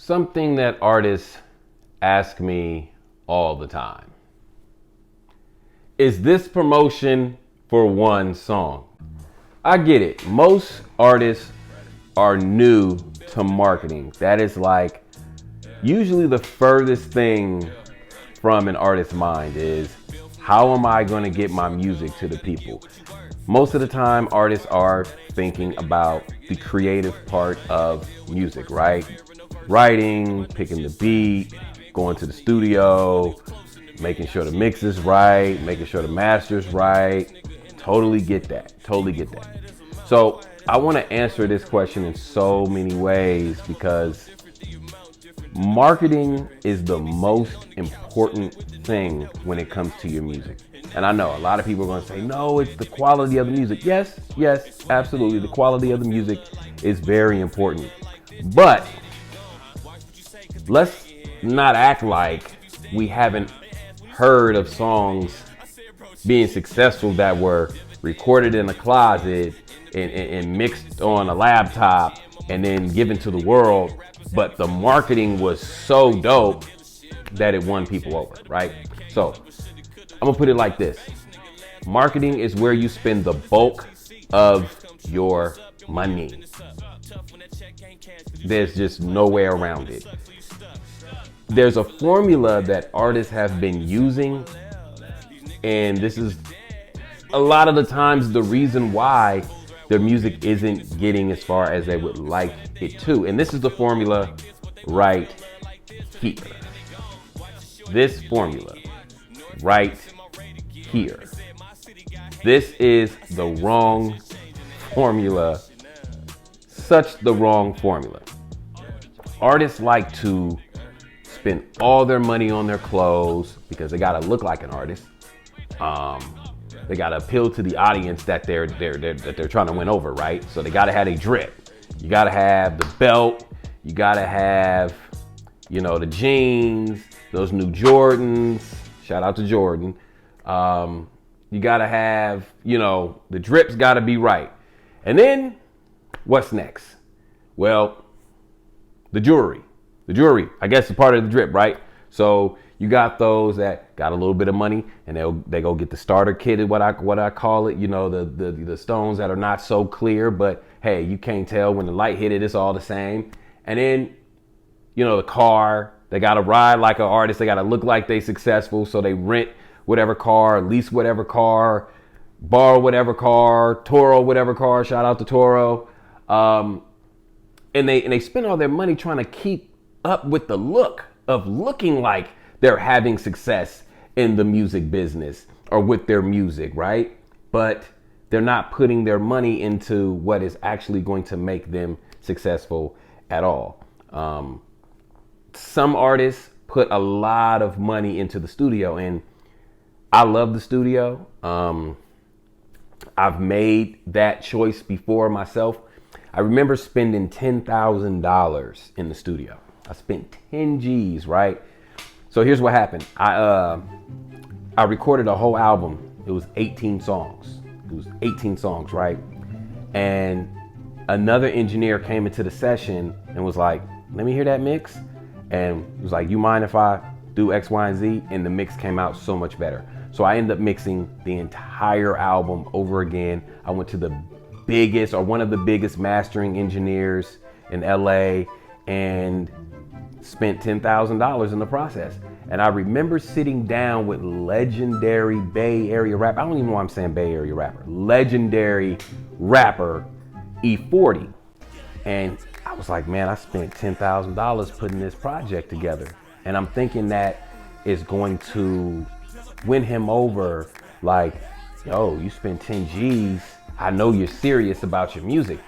something that artists ask me all the time. Is this promotion for one song? I get it. Most artists are new to marketing. That is like usually the furthest thing from an artist's mind is, how am I going to get my music to the people? Most of the time, artists are thinking about the creative part of music, right? Writing, picking the beat, going to the studio, making sure the mix is right, making sure the master's right. Totally get that. Totally get that. So I want to answer this question in so many ways because marketing is the most important thing when it comes to your music. And I know a lot of people are going to say, no, it's the quality of the music. Yes, absolutely. The quality of the music is very important. But let's not act like we haven't heard of songs being successful that were recorded in a closet and mixed on a laptop and then given to the world, but the marketing was so dope that it won people over, right? So I'm gonna put it like this. Marketing is where you spend the bulk of your money. There's just no way around it. There's a formula that artists have been using, and this is a lot of the times the reason why their music isn't getting as far as they would like it to. And this is the formula right here. This formula right here. This is the wrong formula. Such the wrong formula. Artists like to spend all their money on their clothes because they gotta look like an artist. They gotta appeal to the audience that they're trying to win over, right? So they gotta have a drip. You gotta have the belt. You gotta have, the jeans, those new Jordans. Shout out to Jordan. You gotta have, the drip's gotta be right. And then what's next? Well, the jewelry. The jewelry, I guess, is part of the drip, right? So you got those that got a little bit of money and they go get the starter kit, what I call it, the stones that are not so clear, but hey, you can't tell when the light hit it, it's all the same. And then, the car, they got to ride like an artist, they got to look like they successful, so they rent whatever car, lease whatever car, borrow whatever car, Toro whatever car, shout out to Toro. And they spend all their money trying to keep up with the look of looking like they're having success in the music business or with their music, right? But they're not putting their money into what is actually going to make them successful at all. Some artists put a lot of money into the studio, and I love the studio. I've made that choice before myself. I remember spending $10,000 in the studio. I spent 10 G's, right? So here's what happened. I recorded a whole album. It was 18 songs. Right? And another engineer came into the session and was like, let me hear that mix. And was like, you mind if I do X, Y, and Z? And the mix came out so much better. So I ended up mixing the entire album over again. I went to the biggest or one of the biggest mastering engineers in LA and spent $10,000 in the process. And I remember sitting down with legendary Bay Area rapper. I don't even know why I'm saying Bay Area rapper. Legendary rapper E40. And I was like, man, I spent $10,000 putting this project together. And I'm thinking that is going to win him over. Like, yo, you spent 10 G's. I know you're serious about your music.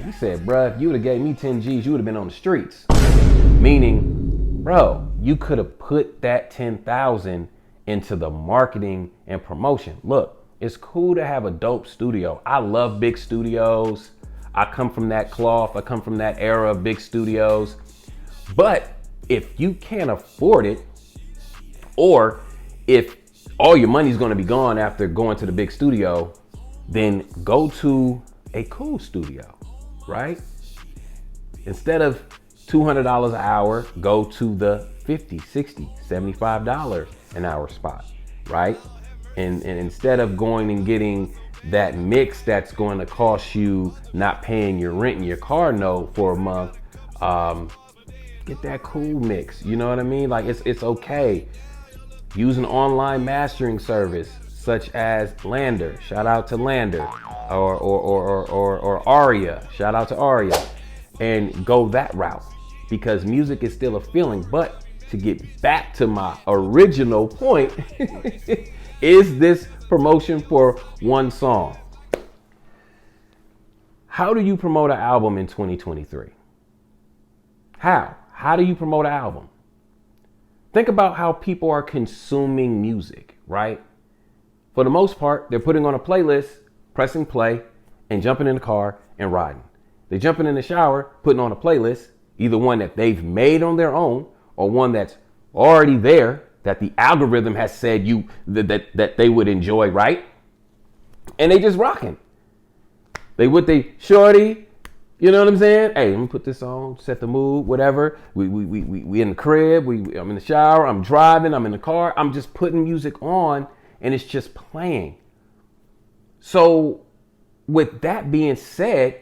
He said, bruh, if you would have gave me 10 G's, you would have been on the streets. Meaning, bro, you could have put that 10,000 into the marketing and promotion. Look, it's cool to have a dope studio. I love big studios. I come from that cloth. I come from that era of big studios. But if you can't afford it, or if all your money's going to be gone after going to the big studio, then go to a cool studio, right? Instead of $200 an hour go to the $50, $60, $75 an hour spot, right? And instead of going and getting that mix that's going to cost you not paying your rent and your car note for a month, get that cool mix. You know what I mean? Like it's okay. Use an online mastering service such as Lander. Shout out to Lander, or Aria. Shout out to Aria, and go that route, because music is still a feeling. But to get back to my original point, is this promotion for one song? How do you promote an album in 2023? How do you promote an album? Think about how people are consuming music, right? For the most part, they're putting on a playlist, pressing play, and jumping in the car and riding. They're jumping in the shower, putting on a playlist, either one that they've made on their own or one that's already there that the algorithm has said that they would enjoy, right? And they just rocking. They with they shorty, you know what I'm saying? Hey, let me put this on, set the mood, whatever. We in the crib, I'm in the shower, I'm driving, I'm in the car, I'm just putting music on and it's just playing. So with that being said,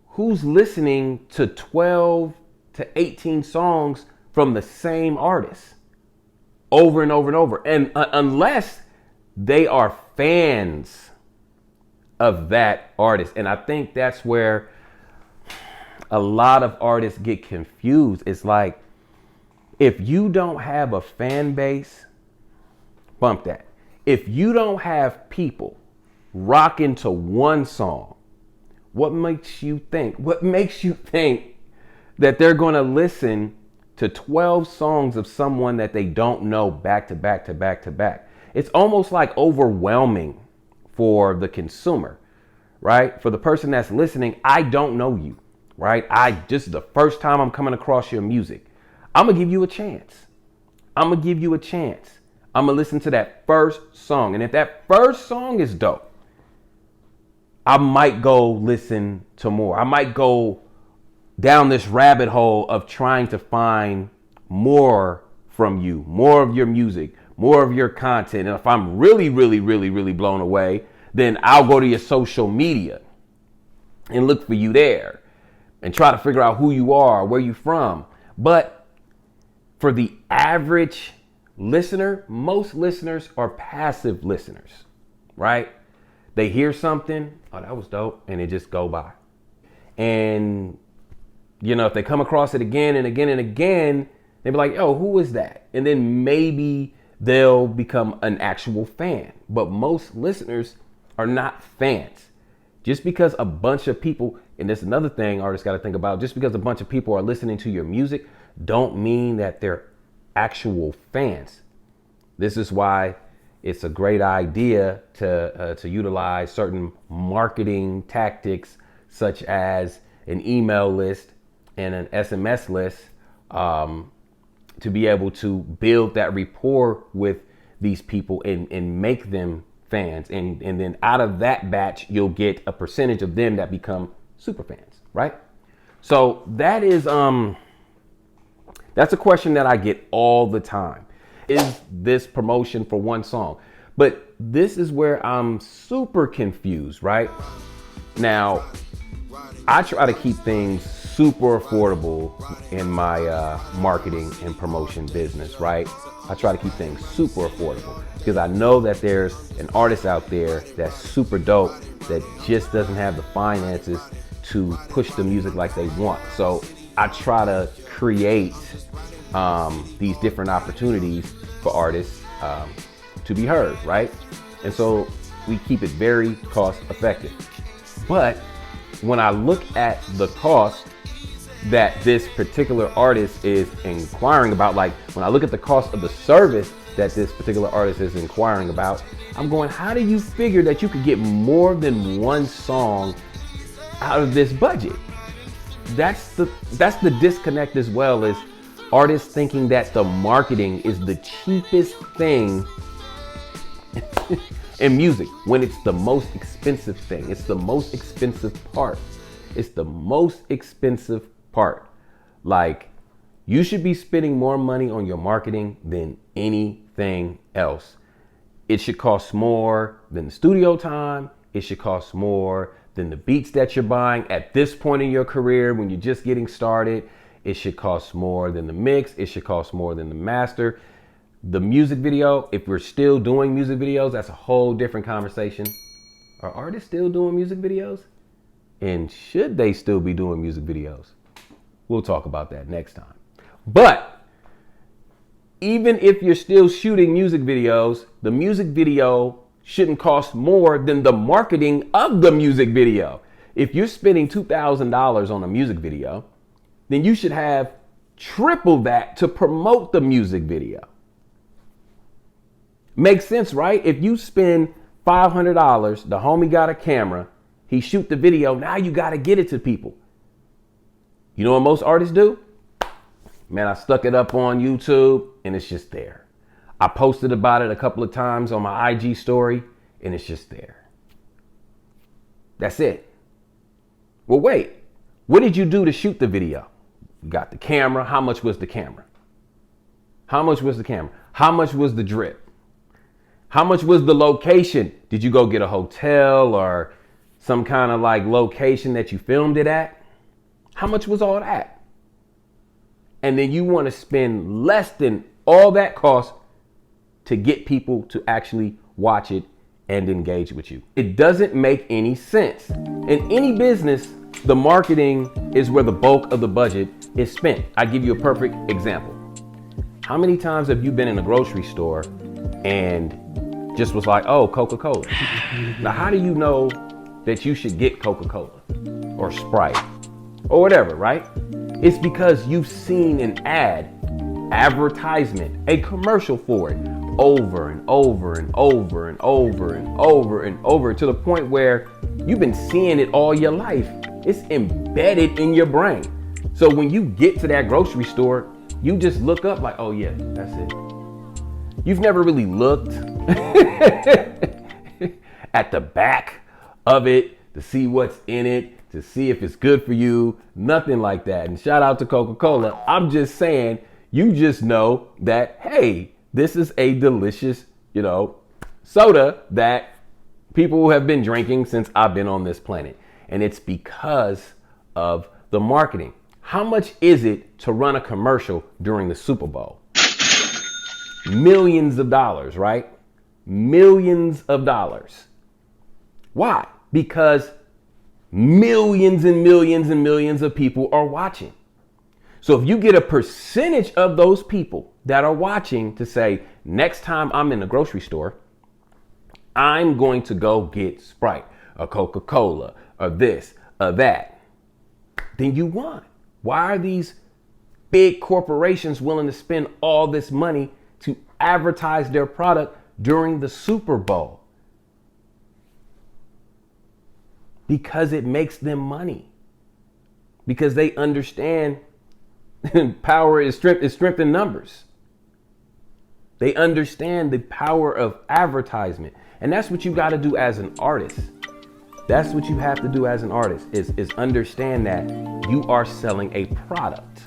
who's listening to 12 to 18 songs from the same artist over and over and over? And unless they are fans of that artist. And I think that's where a lot of artists get confused. It's like, if you don't have a fan base, bump that. If you don't have people rocking to one song, what makes you think that they're going to listen to 12 songs of someone that they don't know back to back to back to back? It's almost like overwhelming for the consumer, right? For the person that's listening, I don't know you, right? This is the first time I'm coming across your music. I'm going to give you a chance. I'm going to listen to that first song. And if that first song is dope, I might go listen to more. I might go down this rabbit hole of trying to find more from you, more of your music, more of your content. And if I'm really, really, really, really blown away, then I'll go to your social media and look for you there and try to figure out who you are, where you're from. But for the average listener, most listeners are passive listeners, right? They hear something, oh, that was dope, and they just go by. And, you know, if they come across it again and again and again, they'll be like, oh, who is that? And then maybe they'll become an actual fan. But most listeners are not fans. Just because a bunch of people, and that's another thing artists got to think about, just because a bunch of people are listening to your music don't mean that they're actual fans. This is why it's a great idea to utilize certain marketing tactics, such as an email list and an SMS list, to be able to build that rapport with these people and make them fans. And then out of that batch, you'll get a percentage of them that become super fans, right? So that is, that's a question that I get all the time. Is this promotion for one song? But this is where I'm super confused, right? Now, I try to keep things super affordable in my marketing and promotion business, right? I try to keep things super affordable because I know that there's an artist out there that's super dope that just doesn't have the finances to push the music like they want. So I try to create these different opportunities for artists to be heard, right? And so we keep it very cost effective. But when I look at the cost that this particular artist is inquiring about, like when I look at the cost of the service that this particular artist is inquiring about, I'm going, how do you figure that you could get more than one song out of this budget? That's the disconnect, as well as artists thinking that the marketing is the cheapest thing in music, when it's the most expensive thing. It's the most expensive part. It's the most expensive part. Like, you should be spending more money on your marketing than anything else. It should cost more than the studio time. It should cost more than the beats that you're buying at this point in your career when you're just getting started. It should cost more than the mix. It should cost more than the master. The music video, if we're still doing music videos, that's a whole different conversation. Are artists still doing music videos? And should they still be doing music videos? We'll talk about that next time. But even if you're still shooting music videos, the music video shouldn't cost more than the marketing of the music video. If you're spending $2,000 on a music video, then you should have triple that to promote the music video. Makes sense, right? If you spend $500, the homie got a camera, he shoot the video, now you got to get it to people. You know what most artists do? Man, I stuck it up on YouTube and it's just there. I posted about it a couple of times on my IG story and it's just there. That's it. Well, wait, what did you do to shoot the video? You got the camera. How much was the camera? How much was the camera? How much was the drip? How much was the location? Did you go get a hotel or some kind of like location that you filmed it at? How much was all that? And then you want to spend less than all that cost to get people to actually watch it and engage with you. It doesn't make any sense. In any business, the marketing is where the bulk of the budget is spent. I give you a perfect example. How many times have you been in a grocery store and just was like, oh, Coca-Cola? Now, how do you know that you should get Coca-Cola or Sprite or whatever, right? It's because you've seen an advertisement, a commercial for it over and over and over and over and over and over to the point where you've been seeing it all your life. It's embedded in your brain. So when you get to that grocery store, you just look up like, oh yeah, that's it. You've never really looked at the back of it to see what's in it, to see if it's good for you, nothing like that. And shout out to Coca-Cola. I'm just saying, you just know that, hey, this is a delicious, soda that people have been drinking since I've been on this planet. And it's because of the marketing. How much is it to run a commercial during the Super Bowl? Millions of dollars, right? Millions of dollars. Why? Because millions and millions and millions of people are watching. So if you get a percentage of those people that are watching to say, next time I'm in the grocery store, I'm going to go get Sprite or Coca-Cola or this or that, then you won. Why are these big corporations willing to spend all this money to advertise their product during the Super Bowl? Because it makes them money. Because they understand power is strength in numbers. They understand the power of advertisement. And that's what you got to do as an artist. That's what you have to do as an artist is understand that you are selling a product.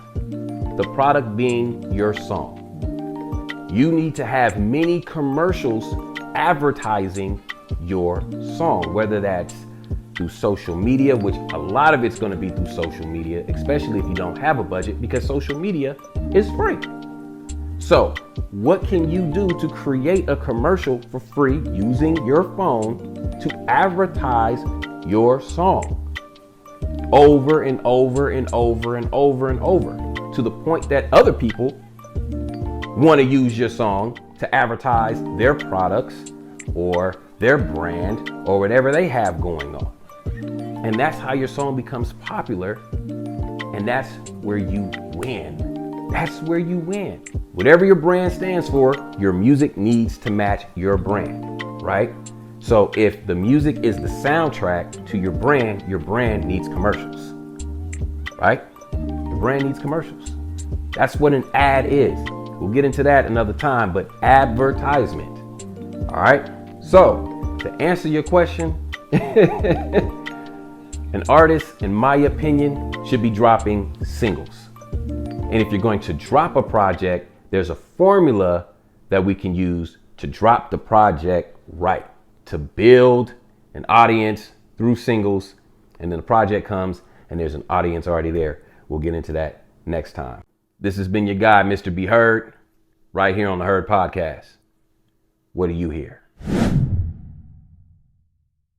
The product being your song. You need to have many commercials advertising your song, whether that's through social media, which a lot of it's going to be through social media, especially if you don't have a budget, because social media is free. So what can you do to create a commercial for free using your phone to advertise your song over and over and over and over and over to the point that other people want to use your song to advertise their products or their brand or whatever they have going on. And that's how your song becomes popular. And that's where you win. That's where you win. Whatever your brand stands for, your music needs to match your brand, right? So if the music is the soundtrack to your brand needs commercials, right? Your brand needs commercials. That's what an ad is. We'll get into that another time, but advertisement. All right. So to answer your question, an artist, in my opinion, should be dropping singles. And if you're going to drop a project, there's a formula that we can use to drop the project right, to build an audience through singles. And then the project comes and there's an audience already there. We'll get into that next time. This has been your guy, Mr. B Heard, right here on the Heard Podcast. What do you hear?